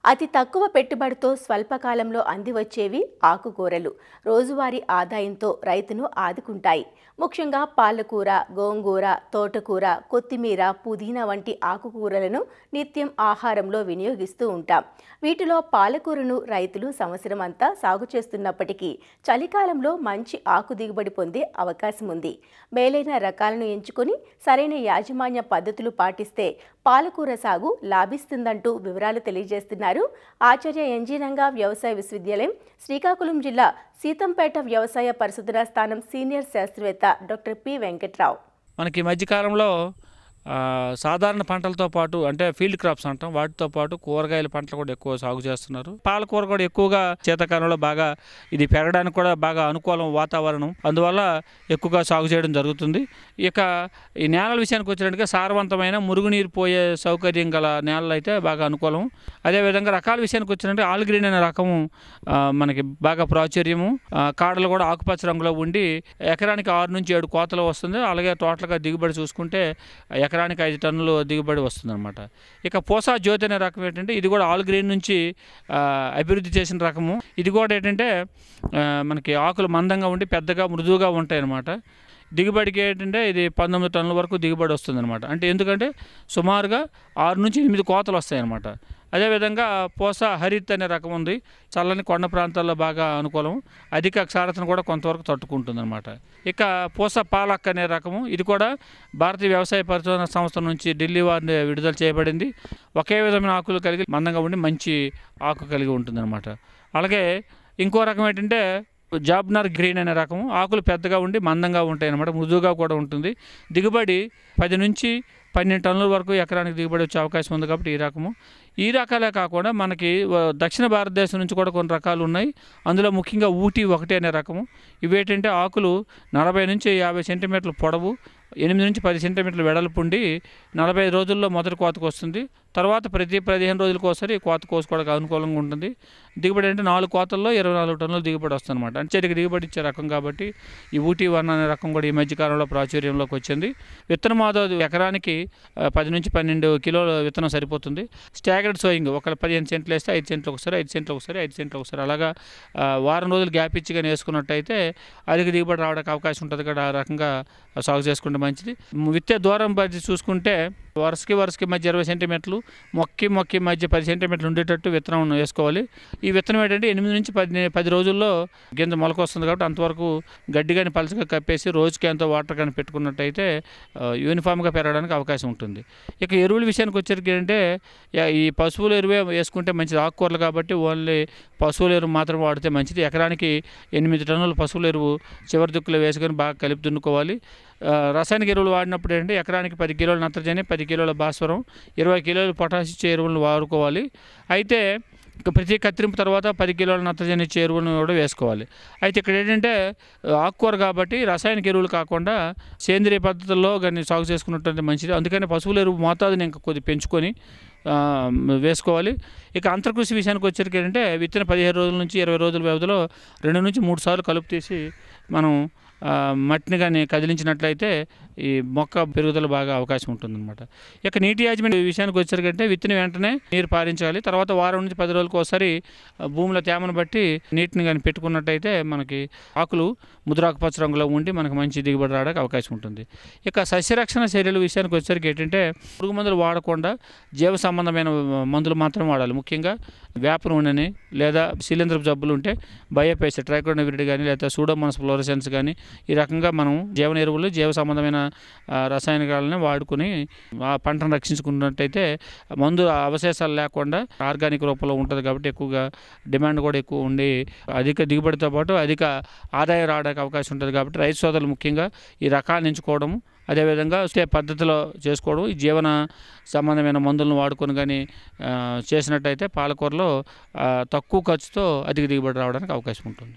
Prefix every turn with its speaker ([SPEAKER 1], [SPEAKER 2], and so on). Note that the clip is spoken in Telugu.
[SPEAKER 1] అతి తక్కువ పెట్టుబడితో స్వల్పకాలంలో అందివచ్చేవి ఆకుకూరలు. రోజువారీ ఆదాయంతో రైతును ఆదుకుంటాయి. ముఖ్యంగా పాలకూర, గోంగూర, తోటకూర, కొత్తిమీర, పుదీనా వంటి ఆకుకూరలను నిత్యం ఆహారంలో వినియోగిస్తూ ఉంటాం. వీటిలో పాలకూరను రైతులు సంవత్సరం అంతా సాగు చేస్తున్నప్పటికీ చలికాలంలో మంచి ఆకు దిగుబడి పొందే అవకాశం ఉంది. మేలైన రకాలను ఎంచుకొని సరైన యాజమాన్య పద్ధతులు పాటిస్తే పాలకూర సాగు లాభిస్తుందంటూ వివరాలు తెలియజేస్తున్నారు ఆచార్య ఎన్జీ రంగా వ్యవసాయ విశ్వవిద్యాలయం, శ్రీకాకుళం జిల్లా సీతంపేట వ్యవసాయ పరిశోధనా స్థానం సీనియర్ శాస్త్రవేత్త డాక్టర్ పి వెంకట్రావు.
[SPEAKER 2] మనకి ఈ మధ్యకాలంలో సాధారణ పంటలతో పాటు అంటే ఫీల్డ్ క్రాప్స్ అంటాం, వాటితో పాటు కూరగాయల పంటలు కూడా ఎక్కువ సాగు చేస్తున్నారు. పాలకూర కూడా ఎక్కువగా శీతాకాలంలో బాగా ఇది పెరగడానికి కూడా బాగా అనుకూలం వాతావరణం, అందువల్ల ఎక్కువగా సాగు చేయడం జరుగుతుంది. ఇక ఈ నేలల విషయానికి వచ్చినట్టుగా సారవంతమైన మురుగునీరు పోయే సౌకర్యం గల నేలలు అయితే బాగా అనుకూలం. అదేవిధంగా రకాల విషయానికి వచ్చినట్టు ఆల్ గ్రీన్ అనే రకము మనకి బాగా ప్రాచుర్యము. కాడలు కూడా ఆకుపచ్చ రంగులో ఉండి ఎకరానికి 6 నుంచి 7 కోతలు వస్తుంది. అలాగే టోటల్గా దిగుబడి చూసుకుంటే ఎకరానికి 5 టన్నులు దిగుబడి వస్తుందన్నమాట. ఇక పోసా జ్యోతి అనే రకం ఏంటంటే ఇది కూడా ఆల్ గ్రీన్ నుంచి అభివృద్ధి చేసిన రకము. ఇది కూడా ఏంటంటే మనకి ఆకులు మందంగా ఉండి పెద్దగా మృదువుగా ఉంటాయి అన్నమాట. దిగుబడికి ఏంటంటే ఇది 19 టన్నుల వరకు దిగుబడి వస్తుందన్నమాట. అంటే ఎందుకంటే సుమారుగా 6 నుంచి 8 కోతలు వస్తాయన్నమాట. అదేవిధంగా పోసా హరిత్ అనే రకం ఉంది. చల్లని కొండ ప్రాంతాల్లో బాగా అనుకూలం, అధిక క్షారతను కూడా కొంతవరకు తట్టుకుంటుంది అనమాట. ఇక పోసా పాలక్ అనే రకము, ఇది కూడా భారతీయ వ్యవసాయ పరిశోధన సంస్థ నుంచి ఢిల్లీ వారిని విడుదల చేయబడింది. ఒకే విధమైన ఆకులు కలిగి మందంగా ఉండి మంచి ఆకు కలిగి ఉంటుందన్నమాట. అలాగే ఇంకో రకం ఏంటంటే జాబ్నర్ గ్రీన్ అనే రకము, ఆకులు పెద్దగా ఉండి మందంగా ఉంటాయి అన్నమాట, మృదువుగా కూడా ఉంటుంది. దిగుబడి 10 నుంచి 12 టన్నుల వరకు ఎకరానికి దిగుబడి వచ్చే అవకాశం ఉంది. కాబట్టి ఈ రకము, ఈ రకాలే కాకుండా మనకి దక్షిణ భారతదేశం నుంచి కూడా కొన్ని రకాలు ఉన్నాయి. అందులో ముఖ్యంగా ఊటీ 1 అనే రకము. ఇవేంటంటే ఆకులు 40 నుంచి 50 సెంటీమీటర్ల పొడవు, 8 నుంచి 10 సెంటీమీటర్ల వెడల్పు ఉండి 45 రోజుల్లో మొదటి కోతకు వస్తుంది. తర్వాత ప్రతి 15 రోజులకు ఒకసారి కోత కోసుకోవడానికి అనుకూలంగా ఉంటుంది. దిగుబడి అంటే 4 కోతల్లో 24 టన్నుల దిగుబడి వస్తుంది అనమాట. అంటే చెట్టుకి దిగుబడి ఇచ్చే రకం కాబట్టి ఈ ఊటీ 1 అనే రకం కూడా ఈ మధ్యకాలంలో ప్రాచుర్యంలోకి వచ్చింది. విత్తనం ఆదాయం ఎకరానికి 10 నుంచి 12 కిలోల విత్తనం సరిపోతుంది. స్టాగర్డ్ సోయింగ్, ఒక 15 సెంట్లు వేస్తే 5 సెంట్లు ఒకసారి, 5 సెంట్లు ఒకసారి, 5 సెంట్లు ఒకసారి, అలాగా వారం రోజులు గ్యాప్ ఇచ్చిగా వేసుకున్నట్టయితే అధిక దిగుబడి రావడానికి అవకాశం ఉంటుంది కదా. ఆ రకంగా సాగు చేసుకుంటే మంచిది. విత్తే దూరం బట్టి చూసుకుంటే వరుసకి మధ్య 20 సెంటీమీటర్లు, మొక్కి మధ్య 10 సెంటీమీటర్లు ఉండేటట్టు విత్తనం వేసుకోవాలి. ఈ విత్తనం ఏంటంటే 8 నుంచి 10 రోజుల్లో గింజ మొలక వస్తుంది. కాబట్టి అంతవరకు గడ్డి కానీ పలచగా కప్పేసి రోజుకి ఎంతో వాటర్ కానీ పెట్టుకున్నట్టయితే యూనిఫామ్గా పెరగడానికి అవకాశం ఉంటుంది. ఇక ఎరువుల విషయానికి వచ్చేసరికి ఏంటంటే ఈ పశువుల ఎరువే వేసుకుంటే మంచిది. ఆకుకూరలు కాబట్టి ఓన్లీ పశువుల ఎరువు మాత్రం వాడితే మంచిది. ఎకరానికి 8 టన్నుల పశువుల ఎరువు చివరి దిక్కులో వేసుకొని బాగా కలిపి దున్నుకోవాలి. రసాయనిక ఎరువులు వాడినప్పుడు ఏంటంటే ఎకరానికి 10 కిలోల నత్రజని, 10 కిలోల భాస్వరం, 20 కిలోల పొటాషియం ఇచ్చే ఎరువులను వాడుకోవాలి. అయితే ప్రతి కత్తిరింపు తర్వాత 10 కిలోల నత్రజని ఇచ్చే ఎరువులను కూడా వేసుకోవాలి. అయితే ఇక్కడ ఏంటంటే ఆకుకూర కాబట్టి రసాయనిక ఎరువులు కాకుండా సేంద్రియ పద్ధతుల్లో కానీ సాగు చేసుకున్నట్టు మంచిది. అందుకని పశువుల ఎరువు మోతాదుని ఇంకా కొద్దిగా పెంచుకొని వేసుకోవాలి. ఇక అంతర్కృషి విషయానికి వచ్చేసరికి ఏంటంటే విత్తిన 15 రోజుల నుంచి 20 రోజుల వ్యవధిలో 2 నుంచి 3 సార్లు కలుపు తీసి మనం మట్టిని కానీ కదిలించినట్లయితే ఈ మొక్క పెరుగుదల బాగా అవకాశం ఉంటుందన్నమాట. ఇక నీటి యాజమాన్య విషయానికి వచ్చేసరికంటే విత్తిన వెంటనే నీరు పారించాలి. తర్వాత వారం నుంచి 10 రోజులకు ఒకసారి భూమిలో తేమను బట్టి నీటిని కానీ పెట్టుకున్నట్టయితే మనకి ఆకులు ముదురాకుపచ్చ రంగులో ఉండి మనకు మంచి దిగుబడి రావడానికి అవకాశం ఉంటుంది. ఇక సస్యరక్షణ చర్యల విషయానికి వచ్చేసరికి ఏంటంటే పురుగు మందులు వాడకుండా జీవ సంబంధమైన మందులు మాత్రం వాడాలి. ముఖ్యంగా వేప నూనెని లేదా శిలీంధ్రపు జబ్బులు ఉంటే బయోపేస్ట్, ట్రైకోడర్మా కానీ లేదా సూడోమోనాస్ ఫ్లోరోసెన్స్ కానీ ఈ రకంగా మనం జీవన ఎరువులు, జీవ సంబంధమైన రసాయనికాలని వాడుకొని ఆ పంటను రక్షించుకున్నట్టయితే మందు అవశేషాలు లేకుండా ఆర్గానిక్ రూపంలో ఉంటుంది. కాబట్టి ఎక్కువగా డిమాండ్ కూడా ఎక్కువ ఉండి అధిక దిగుబడితో పాటు అధిక ఆదాయం రావడానికి అవకాశం ఉంటుంది. కాబట్టి రైతు సోదరులు ముఖ్యంగా ఈ రకాలను ఎంచుకోవడం, అదేవిధంగా పద్ధతిలో చేసుకోవడం, ఈ జీవన సంబంధమైన మందులను వాడుకొని కానీ చేసినట్టయితే పాలకూరలో తక్కువ ఖర్చుతో అధిక దిగుబడి రావడానికి అవకాశం ఉంటుంది.